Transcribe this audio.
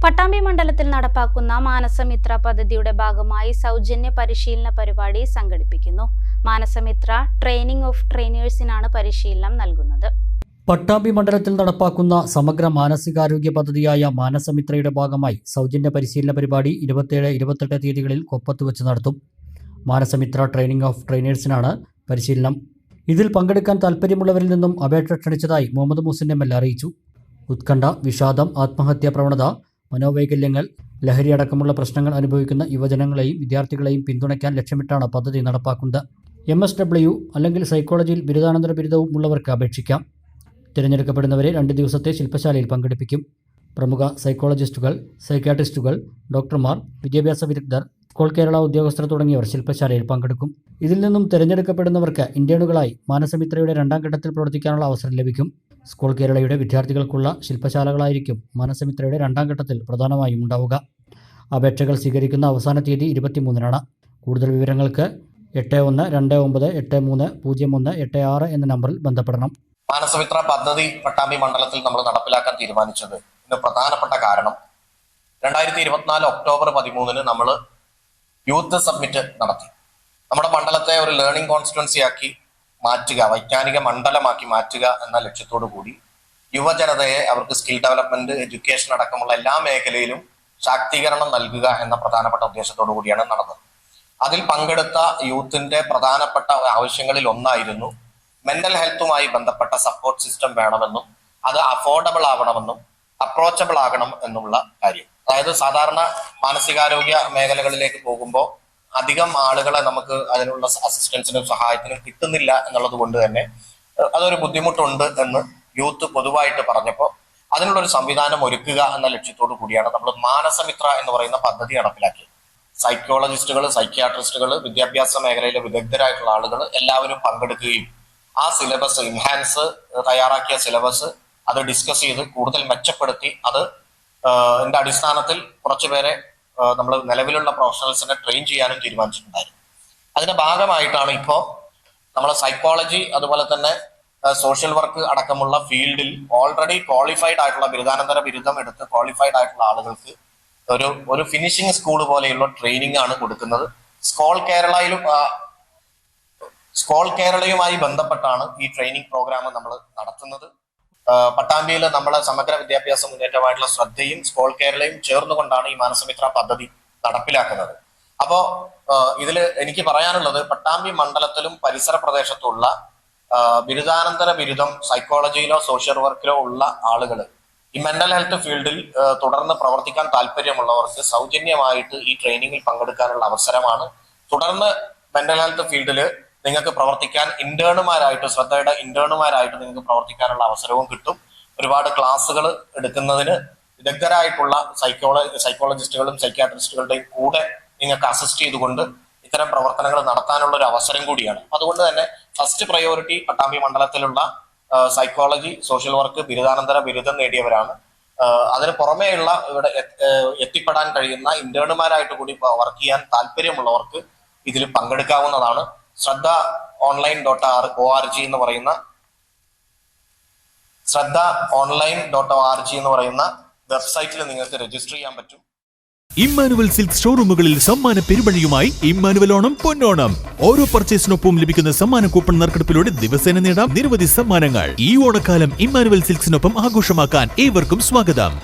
പട്ടാമ്പി മണ്ഡലത്തിൽ നടപ്പാക്കുന്ന മാനസമിത്ര പദ്ധതിയുടെ ഭാഗമായി സൗജന്യ പരിശീലന പരിപാടി സംഘടിപ്പിക്കുന്നു. മാനസമിത്ര ട്രെയിനിംഗ് ഓഫ് ട്രെയിനേഴ്സിനാണ് പരിശീലനം നൽകുന്നത്. പട്ടാമ്പി മണ്ഡലത്തിൽ നടപ്പാക്കുന്ന സമഗ്ര മാനസികാരോഗ്യ പദ്ധതിയായ മാനസമിത്രയുടെ ഭാഗമായി സൗജന്യ പരിശീലന പരിപാടി 27-28 തീയതികളിൽ കൊപ്പത്ത് വെച്ച് നടത്തും. മാനസമിത്ര ട്രെയിനിംഗ് ഓഫ് ട്രെയിനേഴ്സിനാണ് പരിശീലനം. ഇതിൽ പങ്കെടുക്കാൻ താൽപ്പര്യമുള്ളവരിൽ നിന്നും അപേക്ഷ ക്ഷണിച്ചതായി മുഹമ്മദ് മുഹസിൻ എം.എൽ. അറിയിച്ചു. ഉത്കണ്ഠ, വിഷാദം, ആത്മഹത്യാ പ്രവണത, മനോവൈകല്യങ്ങൾ, ലഹരി അടക്കമുള്ള പ്രശ്നങ്ങൾ അനുഭവിക്കുന്ന യുവജനങ്ങളെയും വിദ്യാർത്ഥികളെയും പിന്തുണയ്ക്കാൻ ലക്ഷ്യമിട്ടാണ് പദ്ധതി നടപ്പാക്കുന്നത്. MSW അല്ലെങ്കിൽ സൈക്കോളജിയിൽ ബിരുദാനന്തര ബിരുദവും ഉള്ളവർക്ക് അപേക്ഷിക്കാം. തിരഞ്ഞെടുക്കപ്പെടുന്നവരെ 2 ദിവസത്തെ ശില്പശാലയിൽ പങ്കെടുപ്പിക്കും. പ്രമുഖ സൈക്കോളജിസ്റ്റുകൾ, സൈക്യാട്രിസ്റ്റുകൾ, ഡോക്ടർമാർ, വിദ്യാഭ്യാസ വിദഗ്ധർ, സ്കൂൾ കേരള ഉദ്യോഗസ്ഥർ തുടങ്ങിയവർ ശില്പശാലയിൽ പങ്കെടുക്കും. ഇതിൽ നിന്നും തിരഞ്ഞെടുക്കപ്പെടുന്നവർക്ക് ഇന്റേണുകളായി മാനസമിത്രയുടെ 2ാം ഘട്ടത്തിൽ പ്രവർത്തിക്കാനുള്ള അവസരം ലഭിക്കും. സ്കൂൾ കേരളയുടെ വിദ്യാർത്ഥികൾക്കുള്ള ശില്പശാലകളായിരിക്കും മാനസമിത്രയുടെ 2ാം ഘട്ടത്തിൽ പ്രധാനമായും ഉണ്ടാവുക. അപേക്ഷകൾ സ്വീകരിക്കുന്ന അവസാന തീയതി 23-നാണ്. കൂടുതൽ വിവരങ്ങൾക്ക് 8129830186 എന്ന നമ്പറിൽ ബന്ധപ്പെടണം. മാനസമിത്ര പദ്ധതി പട്ടാമ്പി മണ്ഡലത്തിൽ നമ്മൾ നടപ്പിലാക്കാൻ തീരുമാനിച്ചത് ഇതിന് പ്രധാനപ്പെട്ട കാരണം 2024 ഒക്ടോബർ 13 നമ്മൾ യൂത്ത് സബ്മിറ്റ് നടത്തി. നമ്മുടെ മണ്ഡലത്തെ ഒരു ലേണിംഗ് കോൺസ്റ്റിറ്റ്യുവൻസി ആക്കി മാറ്റുക, വൈജ്ഞാനിക മണ്ഡലമാക്കി മാറ്റുക എന്ന ലക്ഷ്യത്തോടു കൂടി യുവജനതയെ അവർക്ക് സ്കിൽ ഡെവലപ്മെന്റ്, എഡ്യൂക്കേഷൻ അടക്കമുള്ള എല്ലാ മേഖലയിലും ശാക്തീകരണം നൽകുക എന്ന പ്രധാനപ്പെട്ട ഉദ്ദേശത്തോടു കൂടിയാണ് നടന്നത്. അതിൽ പങ്കെടുത്ത യൂത്തിന്റെ പ്രധാനപ്പെട്ട ആവശ്യങ്ങളിൽ ഒന്നായിരുന്നു മെന്റൽ ഹെൽത്തുമായി ബന്ധപ്പെട്ട സപ്പോർട്ട് സിസ്റ്റം വേണമെന്നും അത് അഫോർഡബിൾ ആവണമെന്നും അപ്രോച്ചബിൾ ആകണം എന്നുള്ള കാര്യം. അതായത് സാധാരണ മാനസികാരോഗ്യ മേഖലകളിലേക്ക് പോകുമ്പോൾ അധികം ആളുകളെ നമുക്ക് അതിനുള്ള അസിസ്റ്റൻസിനും സഹായത്തിനും കിട്ടുന്നില്ല എന്നുള്ളത് കൊണ്ട് തന്നെ അതൊരു ബുദ്ധിമുട്ടുണ്ട് എന്ന് യൂത്ത് പൊതുവായിട്ട് പറഞ്ഞപ്പോൾ അതിനുള്ളൊരു സംവിധാനം ഒരുക്കുക എന്ന ലക്ഷ്യത്തോടു കൂടിയാണ് നമ്മൾ മാനസമിത്ര എന്ന് പറയുന്ന പദ്ധതി നടപ്പിലാക്കിയത്. സൈക്കോളജിസ്റ്റുകൾ, സൈക്യാട്രിസ്റ്റുകൾ, വിദ്യാഭ്യാസ മേഖലയിലെ വിദഗ്ധരായിട്ടുള്ള ആളുകൾ എല്ലാവരും പങ്കെടുക്കുകയും ആ സിലബസ് ഇൻഹാൻസ് തയ്യാറാക്കിയ സിലബസ് അത് ഡിസ്കസ് ചെയ്ത് കൂടുതൽ മെച്ചപ്പെടുത്തി അത് ഇതിന്റെ അടിസ്ഥാനത്തിൽ കുറച്ചുപേരെ നമ്മൾ നിലവിലുള്ള പ്രൊഫഷണൽസിനെ ട്രെയിൻ ചെയ്യാനും തീരുമാനിച്ചിട്ടുണ്ടായിരുന്നു. അതിന്റെ ഭാഗമായിട്ടാണ് ഇപ്പോൾ നമ്മൾ സൈക്കോളജി അതുപോലെ തന്നെ സോഷ്യൽ വർക്ക് അടക്കമുള്ള ഫീൽഡിൽ ഓൾറെഡി ക്വാളിഫൈഡ് ആയിട്ടുള്ള ബിരുദാനന്തര ബിരുദം എടുത്ത് ക്വാളിഫൈഡ് ആയിട്ടുള്ള ആളുകൾക്ക് ഒരു ഫിനിഷിംഗ് സ്കൂൾ പോലെയുള്ള ട്രെയിനിങ് ആണ് കൊടുക്കുന്നത്. സ്കോൾ കേരളയുമായി ബന്ധപ്പെട്ടാണ് ഈ ട്രെയിനിങ് പ്രോഗ്രാം നമ്മൾ നടത്തുന്നത്. പട്ടാമ്പിയിൽ നമ്മളെ സമഗ്ര വിദ്യാഭ്യാസ മുന്നേറ്റമായിട്ടുള്ള ശ്രദ്ധയും സ്കോൾ കേരളയും ചേർന്നുകൊണ്ടാണ് ഈ മാനസമിത്ര പദ്ധതി നടപ്പിലാക്കുന്നത്. അപ്പോ ഇതിൽ എനിക്ക് പറയാനുള്ളത്, പട്ടാമ്പി മണ്ഡലത്തിലും പരിസര പ്രദേശത്തുള്ള ബിരുദാനന്തര ബിരുദം സൈക്കോളജിയിലോ സോഷ്യൽ വർക്കിലോ ഉള്ള ആളുകൾ ഈ മെന്റൽ ഹെൽത്ത് ഫീൽഡിൽ തുടർന്ന് പ്രവർത്തിക്കാൻ താല്പര്യമുള്ളവർക്ക് സൗജന്യമായിട്ട് ഈ ട്രെയിനിങ്ങിൽ പങ്കെടുക്കാനുള്ള അവസരമാണ്. തുടർന്ന് മെന്റൽ ഹെൽത്ത് ഫീൽഡിൽ നിങ്ങൾക്ക് പ്രവർത്തിക്കാൻ ഇന്റേണുമാരായിട്ട്, ശ്രദ്ധയുടെ ഇന്റേണുമാരായിട്ട് നിങ്ങൾക്ക് പ്രവർത്തിക്കാനുള്ള അവസരവും കിട്ടും. ഒരുപാട് ക്ലാസ്സുകൾ എടുക്കുന്നതിന് വിദഗ്ധരായിട്ടുള്ള സൈക്കോളജിസ്റ്റുകളും സൈക്യാട്രിസ്റ്റുകളുടെയും കൂടെ നിങ്ങൾക്ക് അസിസ്റ്റ് ചെയ്തുകൊണ്ട് ഇത്തരം പ്രവർത്തനങ്ങൾ നടത്താനുള്ള ഒരു അവസരം കൂടിയാണ്. അതുകൊണ്ട് തന്നെ ഫസ്റ്റ് പ്രയോറിറ്റി പട്ടാമ്പി മണ്ഡലത്തിലുള്ള സൈക്കോളജി, സോഷ്യൽ വർക്ക് ബിരുദാനന്തര ബിരുദം നേടിയവരാണ്. അതിന് പുറമേയുള്ള ഇവിടെ എത്തിപ്പെടാൻ കഴിയുന്ന ഇന്റേണുമാരായിട്ട് കൂടി വർക്ക് ചെയ്യാൻ താല്പര്യമുള്ളവർക്ക് ഇതിൽ പങ്കെടുക്കാവുന്നതാണ്. ശ്രദ്ധ online.org എന്ന് പറയുന്ന വെബ്സൈറ്റിൽ നിങ്ങൾക്ക് രജിസ്റ്റർ ചെയ്യാൻ പറ്റും. ഇമ്മാനുവൽ സിൽക്ക് ഷോറൂമുകളിൽ സമ്മാന പെരുമഴയുമായി ഇമ്മാനുവൽ ഓണം പൊന്നോണം. ഓരോ പർച്ചേസിനൊപ്പം ലഭിക്കുന്ന സമ്മാന കൂപ്പൺ നറുക്കെടുപ്പിലൂടെ ദിവസേന നേടാം നിരവധി സമ്മാനങ്ങൾ. ഈ ഓണക്കാലം ഇമ്മാനുവൽ സിൽക്സിനൊപ്പം ആഘോഷമാക്കാൻ ഏവർക്കും സ്വാഗതം.